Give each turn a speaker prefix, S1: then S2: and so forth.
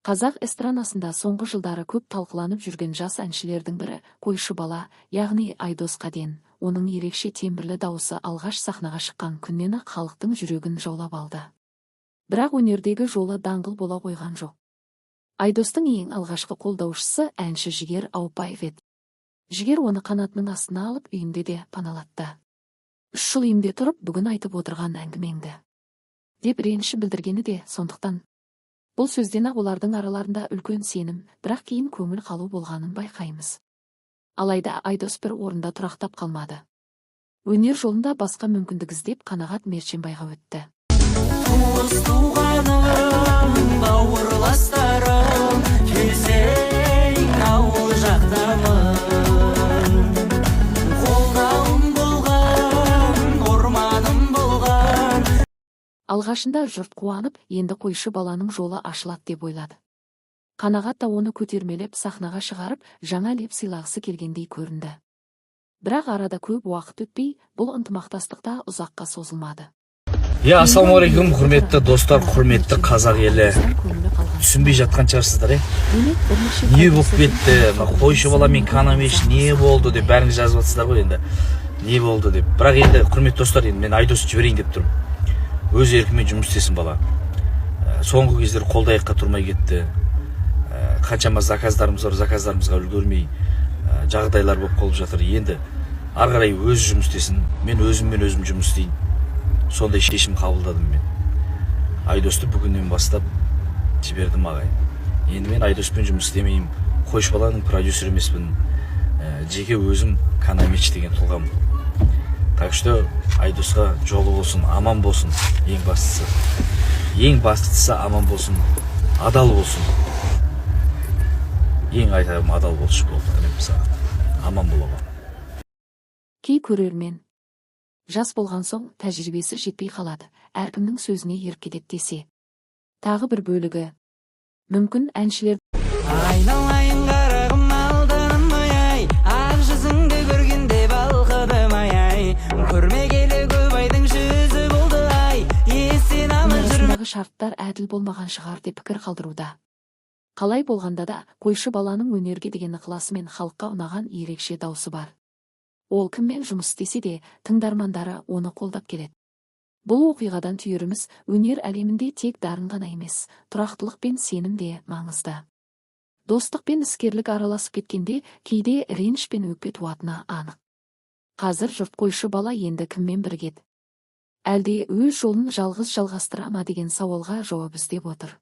S1: Қазақ эстрадасында соңғы жылдары көп талқыланып жүрген жас әншілердің бірі қойшы бала, яғни Айдос Қаден. Оның ерекше тембірлі дауысы алғаш сахнаға шыққан күннен-ақ халықтың жүрегін жаулап алды. Бірақ өнердегі жолы даңғыл бола қойған жоқ. Айдостың ең алғашқы қолдаушысы әнші Жігер Ауыпбаев еді. Жігер оны қанатының астына алып үйінде де паналатты. 3 жыл үйімде тұрып, бүгін айтып отырған әңгімеңді деп реніш білдіргені де сондықтан. Бұл сөзден-ақ олардың араларында үлкен сенім, бірақ кейін көңіл қалу болғанын байқаймыз. Алайда Айдос бір орында тұрақтап қалмады. Өнер жолында басқа мүмкіндік іздеп Қанағат Мерченбайға өтті.
S2: Туыс туғаным, бауырластарым, келсең ауыл жақтамын. Қолдауым болған, орманым болған.
S1: Алғашында жұрт қуанып, енді қойшы баланың жолы ашылады деп ойлады. Қанағат та оны көтермелеп сахнаға шығарып, жаңа леп сыйлағысы келгендей көрінді. Бірақ арада көп уақыт өтпей, бұл ынтымақтастықта ұзаққа созылмады.
S3: Ассалаумағалейкум, құрметті достар, құрметті қазақ елі. Түсінбей жатқан шығарсыздар, не болып кетті, қойшы бала мен Канамеш не болды деп бәріңіз жазып жатсыздар ғой енді. Не болды деп. Бірақ енді құрметті достар, мен Айдосты жіберейін деп тұрмын. Өз еркімен жұмыс істесін бала. Соңғы кездері қолдайыққа тұрмай кетті. Қаншама заказдарымыз бар, заказдарымызға үлгермей жағдайлар болып қалып жатыр. Енді ары қарай өз жұмыс істесін, мен өзіммен өзім жұмыс істейін. Сондай шешім қабылдадым мен. Айдосты бүгіннен бастап жібердім ағайын. Енді мен Айдоспен жұмыс істемеймін, қойшы баланың продюсер емеспін. Жеке өзім Канамеч деген тұлғам. Так что Айдосқа жолы болсын, аман болсын, ең бастысы. Ең бастысы аман болсын, адал болсын. Ең айтарым адал болшы болды. Аман бола.
S1: Кей көрермен жас болған соң тәжірибесі жетпей қалады, әркімнің сөзіне еркелет десе. Тағы бір бөлігі. Мүмкін әншілер
S2: Айналайын қарағым алданым ай, ақ жүзіңді көргенде балқыдым ай, көрмегелі көп айдың жүзі болды ай, есен аман жүрмін.
S1: арасындағы шарттар әділ болмаған шығар деп пікір қалдыруда. Қалай болғанда да қойшы баланың өнерге деген ықыласы мен халыққа ұнаған ерекше даусы бар. Ол кіммен жұмыс істесе де, тыңдармандары оны қолдап келеді. Бұл оқиғадан түйеріміз, өнер әлемінде тек дарын ғана емес, тұрақтылық пен сенім де маңызды. Достық пен іскерлік араласып кеткенде, кейде реніш пен өкпе туатыны анық. Қазір жұрт қойшы бала енді кіммен біргеді? Әлде өз жолын жалғыз жалғастыра ма деген сауалға жауап іздеп отыр.